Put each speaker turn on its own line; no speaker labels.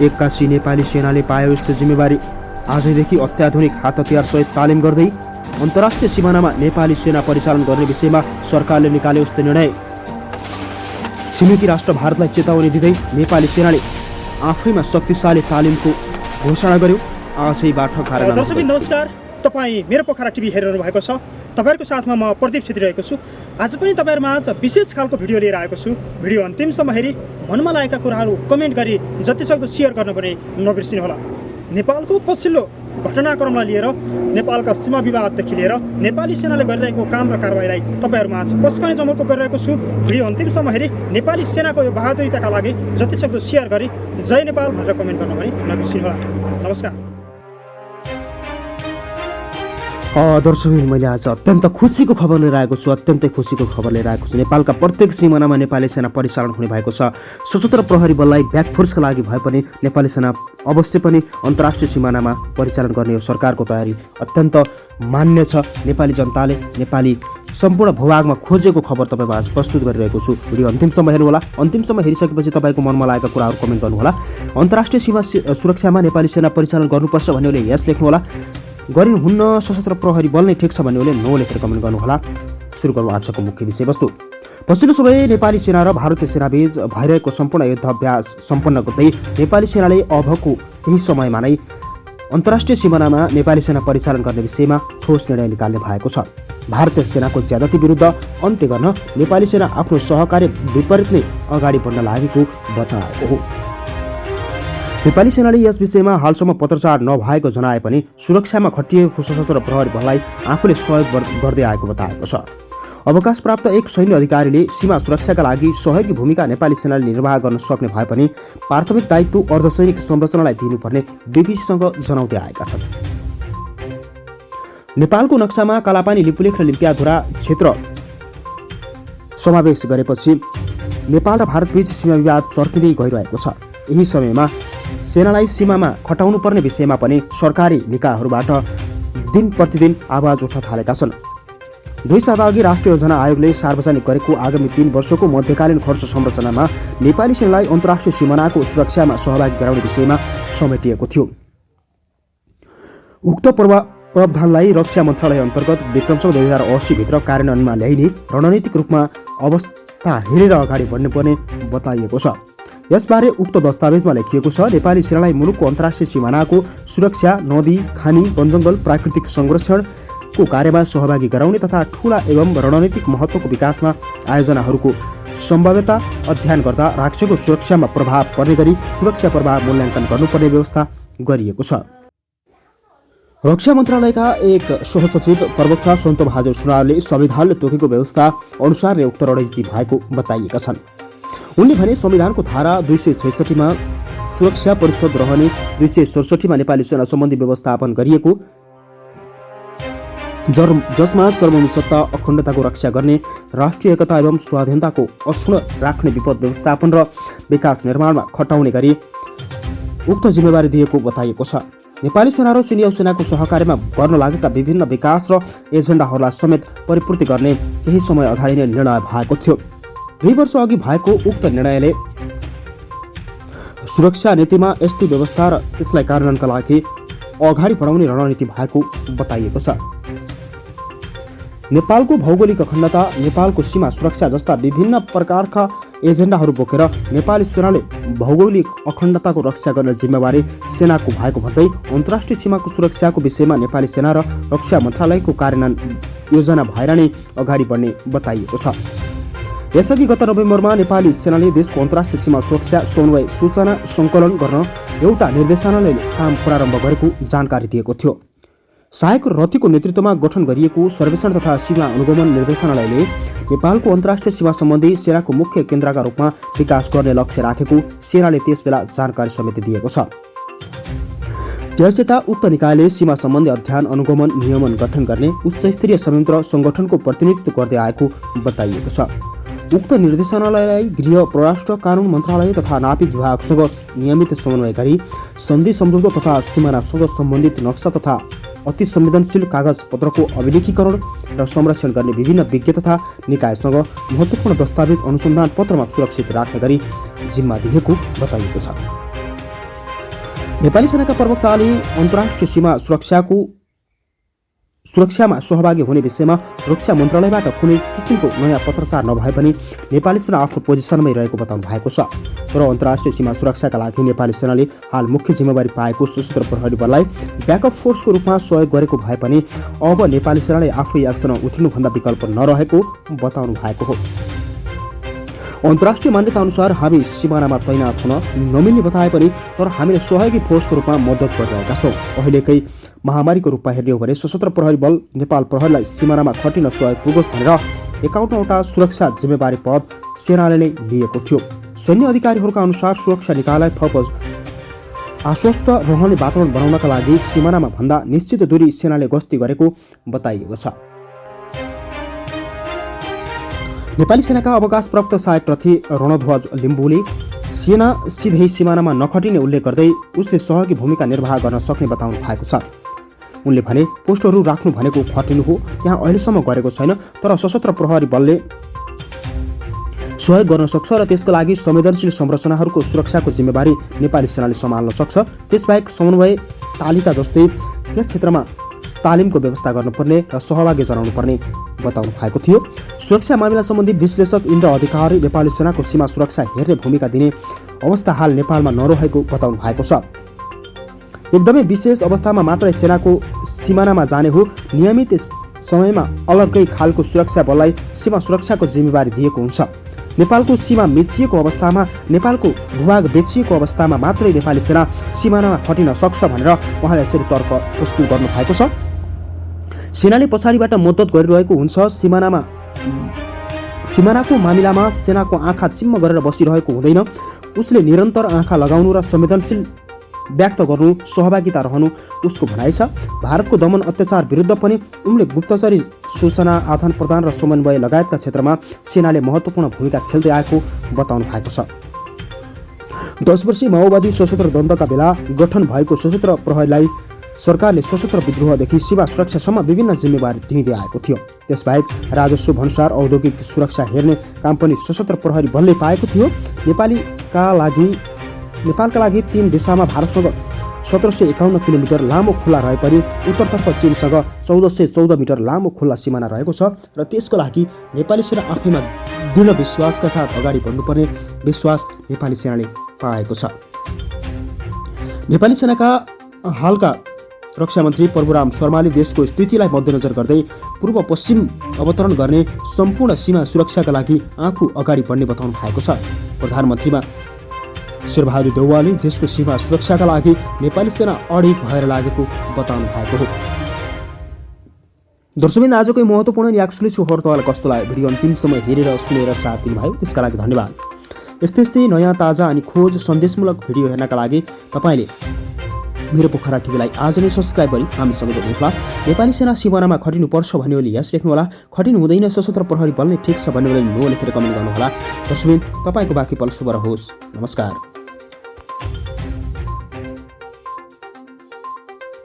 एक्कासी नेपाली सेनाले पायो यस्तो जिम्मेवारी। आजैदेखि अत्याधुनिक हात हतियारसहित तालिम गर्दै अन्तर्राष्ट्रिय सीमानामा नेपाली सेना परिचालन गर्ने विषयमा सरकारले निकाल्यो यस्तो निर्णय। छिमेकी राष्ट्र भारतलाई चेतावनी दिँदै नेपाली सेनाले आफैमा शक्तिशाली तालिमको घोषणा गर्यो। आजैबाट
दर्शक नमस्कार, तपाईँ मेरो पोखरा टिभी हेरिरहनु भएको छ। तपाईँहरूको साथमा म प्रदीप छेत्री रहेको छु। आज पनि तपाईँहरूमा आज विशेष खालको भिडियो लिएर आएको छु। भिडियो अन्तिमसम्म हेरी मनमा लागेका कुराहरू कमेन्ट गरी जतिसक्दो सेयर गर्न पनि नबिर्सिनुहोला। नेपालको पछिल्लो घटनाक्रमलाई लिएर, नेपालका सीमा विवाददेखि लिएर नेपाली सेनाले गरिरहेको काम र कारबाहीलाई तपाईँहरूमा आज पस्कने जमर्को गरिरहेको छु। भिडियो अन्तिमसम्म हेरी नेपाली सेनाको यो बहादुरीताका लागि जतिसक्दो सेयर गरी जय नेपाल भनेर कमेन्ट गर्न पनि नबिर्सिनुहोला। नमस्कार
दर्शक, मैले आज अत्यन्त खुसीको खबर लिएर आएको छु। अत्यन्तै खुसीको खबर लिएर आएको छु। नेपालका प्रत्येक सीमानामा नेपाली सेना परिचालन हुने भएको छ। सशस्त्र प्रहरी बललाई ब्याकफोर्सका लागि भए पनि नेपाली सेना अवश्य पनि अन्तर्राष्ट्रिय सीमानामा परिचालन गर्ने यो सरकारको तयारी अत्यन्त मान्य छ। नेपाली जनताले नेपाली सम्पूर्ण भूभागमा खोजेको खबर तपाईँमा आज प्रस्तुत गरिरहेको छु। भिडियो अन्तिमसम्म हेर्नुहोला। अन्तिमसम्म हेरिसकेपछि तपाईँको मनमा लागेका कुराहरू कमेन्ट गर्नुहोला। अन्तर्राष्ट्रिय सीमा सुरक्षामा नेपाली सेना परिचालन गर्नुपर्छ भन्नेले यस लेख्नुहोला। गरिनुहुन्न सशस्त्र प्रहरी बल नै ठिक छ भन्नेले नो लेखेर कमेन्ट गर्नुहोला। सुरु गरौँ आजको मुख्य विषयवस्तु। पछिल्लो समय नेपाली सेना र भारतीय सेनाबीच भइरहेको सम्पूर्ण युद्धाभ्यास सम्पन्न गर्दै नेपाली सेनाले अबको केही समयमा नै अन्तर्राष्ट्रिय सीमानामा नेपाली सेना परिचालन गर्ने विषयमा ठोस निर्णय निकाल्ने भएको छ। भारतीय सेनाको ज्यादती विरुद्ध अन्त्य गर्न नेपाली सेना आफ्नो सहकार्य विपरीत नै अगाडि बढ्न लागेको बताएको हो। नेपाली सेनाले यस विषयमा हालसम्म पत्रचार नभएको जनाए पनि सुरक्षामा खटिएको सशस्त्र प्रहरी बललाई आफूले सहयोग गर्दै आएको बताएको छ। अवकाश प्राप्त एक सैन्य अधिकारीले सीमा सुरक्षाका लागि सहयोगी भूमिका नेपाली सेनाले निर्वाह गर्न सक्ने भए पनि प्राथमिक दायित्व अर्धसैनिक संरचनालाई दिनुपर्ने बीबीसीसँग जनाउँदै आएका छन्। नेपालको नक्सामा कालापानी, लिपुलेख र लिम्पियाधुरा क्षेत्र समावेश गरेपछि नेपाल र भारतबीच सीमा विवाद चर्किँदै गइरहेको छ। यही समयमा सेनालाई सीमामा खटाउनु पर्ने विषयमा पनि सरकारी निकायहरूबाट दिन प्रतिदिन आवाज उठ्न थालेका छन्। 2 साताअघि राष्ट्रिय योजना आयोगले सार्वजनिक गरेको आगामी 3 वर्षको मध्यकालीन खर्च संरचनामा नेपाली सेनालाई अन्तर्राष्ट्रिय सीमानाको सुरक्षामा सहभागी गराउने विषयमा समेटिएको थियो। उक्त प्रावधानलाई रक्षा मन्त्रालय अन्तर्गत विक्रमसम्म 2080 भित्र कार्यान्वयनमा ल्याइने रणनीतिक रूपमा अवस्था हेरेर अगाडि बढ्नुपर्ने बताइएको छ। यसबारे उक्त दस्तावेजमा लेखिएको छ, नेपाली सेनालाई मुलुकको अन्तर्राष्ट्रिय सीमानाको सुरक्षा, नदी, खानी, वनजङ्गल, प्राकृतिक संरक्षणको कार्यमा सहभागी गराउने तथा ठूला एवं रणनीतिक महत्त्वको विकासमा आयोजनाहरूको सम्भाव्यता अध्ययन गर्दा राज्यको सुरक्षामा प्रभाव पर्ने गरी सुरक्षा प्रभाव मूल्याङ्कन गर्नुपर्ने व्यवस्था गरिएको छ। रक्षा मन्त्रालयका एक सहसचिव प्रवक्ता सन्तबहादुर सुनारले संविधानले तोकेको व्यवस्था अनुसार नै उक्त रणनीति भएको बताइएका छन्। उनले भने संविधानको धारा 266 मा सुरक्षा परिषद रहने, 267 मा नेपाली सेना सम्बन्धी व्यवस्थापन गरिएको, जसमा सार्वभौमिक सत्ता अखण्डताको रक्षा गर्ने, राष्ट्रिय एकता एवं स्वाधीनताको अक्षुण्ण राख्ने, विपद व्यवस्थापन र विकास निर्माणमा खटाउने गरी उक्त जिम्मेवारी दिएको बताइएको छ। नेपाली सेना र चिनिया सेनाको सहकार्यमा गर्न लागेका विभिन्न विकास र एजेन्डाहरूलाई समेत परिपूर्ति गर्ने केही समय अगाडि नै निर्णय भएको थियो। 2 वर्ष अघि भएको उक्त निर्णयले सुरक्षा नीतिमा यस्तै व्यवस्था र त्यसलाई कार्यान्वयनका लागि अगाडि बढाउने रणनीति भएको बताइएको छ। नेपालको भौगोलिक अखण्डता, नेपालको सीमा सुरक्षा जस्ता विभिन्न प्रकारका एजेन्डाहरू बोकेर नेपाली सेनाले भौगोलिक अखण्डताको रक्षा गर्ने जिम्मेवारी सेनाको भएको भन्दै अन्तर्राष्ट्रिय सीमाको सुरक्षाको विषयमा नेपाली सेना र रक्षा मन्त्रालयको कार्यान्वयन योजना भएर नै अगाडि बढ्ने बताइएको छ। यसअघि गत नोभेम्बरमा नेपाली सेनाले देशको अन्तर्राष्ट्रिय सीमा सुरक्षा समन्वय सूचना सङ्कलन गर्न एउटा निर्देशनालयले काम प्रारम्भ गरेको जानकारी दिएको थियो। सहायक रथीको नेतृत्वमा गठन गरिएको सर्वेक्षण तथा सीमा अनुगमन निर्देशनालयले नेपालको अन्तर्राष्ट्रिय सीमा सम्बन्धी सेनाको मुख्य केन्द्रका रूपमा विकास गर्ने लक्ष्य राखेको सेनाले त्यसबेला जानकारी समेत दिएको छ। त्यसयता उक्त निकायले सीमा सम्बन्धी अध्ययन, अनुगमन, नियमन गठन गर्ने उच्चस्तरीय संयन्त्र सङ्गठनको प्रतिनिधित्व गर्दै आएको बताइएको छ। उक्त निर्देशनालयलाई गृह, परराष्ट्र, कानुन मन्त्रालय तथा नागरिक विभागसँग नियमित समन्वय गरी सन्धि सम्झौता तथा सीमानासँग सम्बन्धित नक्सा तथा अति संवेदनशील कागज पत्रको अभिलेखीकरण र संरक्षण गर्ने विभिन्न विज्ञ तथा निकायसँग महत्त्वपूर्ण दस्तावेज अनुसन्धान पत्रमा सुरक्षित राख्ने गरी जिम्मा दिएको बताइएको छ। नेपाली सेनाका प्रवक्ताले अन्तर्राष्ट्रिय सीमा सुरक्षामा सहभागी हुने विषयमा रक्षा मन्त्रालयबाट कुनै किसिमको नयाँ पत्रचार नभए पनि नेपाली सेना आफ्नो पोजिसनमै रहेको बताउनु भएको छ। तर अन्तर्राष्ट्रिय सीमा सुरक्षाका लागि नेपाली सेनाले हाल मुख्य जिम्मेवारी पाएको सशस्त्र प्रहरी बललाई ब्याकअप फोर्सको रूपमा सहयोग गरेको भए पनि अब नेपाली सेनाले आफै एक्सनमा उठ्नुभन्दा विकल्प नरहेको बताउनु भएको हो। अन्तर्राष्ट्रिय मान्यता अनुसार हामी सिमानामा तैनात हुन नमिल्ने बताए पनि तर हामीले सहयोगी फोर्सको रूपमा मद्दत गरिरहेका छौँ। अहिलेकै महामारीको रूपमा हेर्ने हो भने सशस्त्र प्रहरी बल नेपाल प्रहरीलाई सिमानामा खटिन सहयोग पुगोस् भनेर 51वटा सुरक्षा जिम्मेवारी पद सेनाले नै लिएको थियो। सैन्य अधिकारीहरूका अनुसार सुरक्षा निकायलाई थप आश्वस्त रहने वातावरण बनाउनका लागि सिमानामा भन्दा निश्चित दूरी सेनाले गस्ती गरेको बताइएको छ। नेपाली सेनाका अवकाशप्राप्त सहायक प्रति रणध्वज लिम्बुले सेना सिधै सिमानामा नखटिने उल्लेख गर्दै उसले सहयोगी भूमिका निर्वाह गर्न सक्ने बताउनु भएको छ। उनले भने पोस्टहरू राख्नु भनेको खटिनु हो, त्यहाँ अहिलेसम्म गरेको छैन, तर सशस्त्र प्रहरी बलले सहयोग गर्न सक्छ र त्यसका लागि संवेदनशील संरचनाहरूको सुरक्षाको जिम्मेवारी नेपाली सेनाले सम्हाल्न सक्छ। त्यसबाहेक समन्वय तालिका जस्तै त्यस क्षेत्रमा तालिमको व्यवस्था गर्नुपर्ने र सहभागी जनाउनुपर्ने बताउनु भएको थियो। सुरक्षा मामिला सम्बन्धी विश्लेषक इन्द्र अधिकारी नेपाली सेनाको सीमा सुरक्षा हेर्ने भूमिका दिने अवस्था हाल नेपालमा नरहेको बताउनु भएको छ। एकदमै विशेष अवस्थामा मात्रै सेनाको सिमानामा जाने हो। नियमित समयमा अलग्गै खालको सुरक्षा बललाई सीमा सुरक्षाको जिम्मेवारी दिएको हुन्छ। नेपालको सीमा मिचिएको अवस्थामा, नेपालको भूभाग बेचिएको अवस्थामा मात्रै नेपाली सेना सिमानामा खटिन सक्छ भनेर उहाँले यसरी तर्क प्रस्तुत गर्नु भएको छ। सेनाले पछाडिबाट मद्दत गरिरहेको हुन्छ। सिमानाको मामिलामा सेनाको आँखा चिम्म गरेर बसिरहेको हुँदैन। उसले निरन्तर आँखा लगाउनु र संवेदनशील व्यक्त गर्नु, सहभागिता रहनु उसको भनाइ छ। भारतको दमन अत्याचार विरुद्ध पनि उनले गुप्तचरी सूचना आदान प्रदान र समन्वय लगायतका क्षेत्रमा सेनाले महत्त्वपूर्ण भूमिका खेल्दै आएको बताउनु भएको छ। 10 वर्षीय माओवादी सशस्त्र द्वन्द्वका बेला गठन भएको सशस्त्र प्रहरीलाई सरकारले सशस्त्र विद्रोहदेखि सीमा सुरक्षासम्म विभिन्न जिम्मेवारी दिँदै आएको थियो। त्यसबाहेक राजस्व, भन्सार, औद्योगिक सुरक्षा हेर्ने काम पनि सशस्त्र प्रहरी बलले पाएको थियो। नेपालका लागि 3 दिशामा भारतसँग 1751 किलोमिटर लामो खुल्ला रहे पनि उत्तरतर्फ चीनसँग 1414 मिटर लामो खुल्ला सिमाना रहेको छ र त्यसको लागि नेपाली सेना आफैमा दृढ विश्वासका साथ अगाडि बढ्नुपर्ने विश्वास नेपाली सेनाले पाएको छ। नेपाली सेनाका हालका रक्षा मन्त्री प्रभुराम शर्माले देशको स्थितिलाई मध्यनजर गर्दै पूर्व पश्चिम अवतरण गर्ने सम्पूर्ण सीमा सुरक्षाका लागि आफू अगाडि बढ्ने बताउनु भएको छ। प्रधानमन्त्रीमा शेरबहादुर देउवाले देशको सीमा सुरक्षाका लागि नेपाली सेना अडिग भएर लागेको बताउनु भएको हो। दर्शकबिन आजको महत्त्वपूर्ण याक्सुली छु खबर तपाईँलाई कस्तो लाग्यो? भिडियो अन्तिमसम्म हेरेर सुनेर साथ दिनुभयो त्यसका लागि धन्यवाद। यस्तै नयाँ ताजा अनि खोज सन्देशमूलक भिडियो हेर्नका लागि तपाईँले मेरो पोखरा टिभीलाई आज नै सब्सक्राइब गरी हामीसँग जोड्नुहोला। नेपाली सेना सिमानामा खटिनुपर्छ भन्ने ओली यस लेख्नुहोला। खटिनु हुँदैन, सशस्त्र प्रहरी बल नै ठिक छ भन्ने ओली नो लेखेर कमेन्ट गर्नुहोला। दर्शकबिन तपाईँको बाँकी पल शुभ रहोस्। नमस्कार।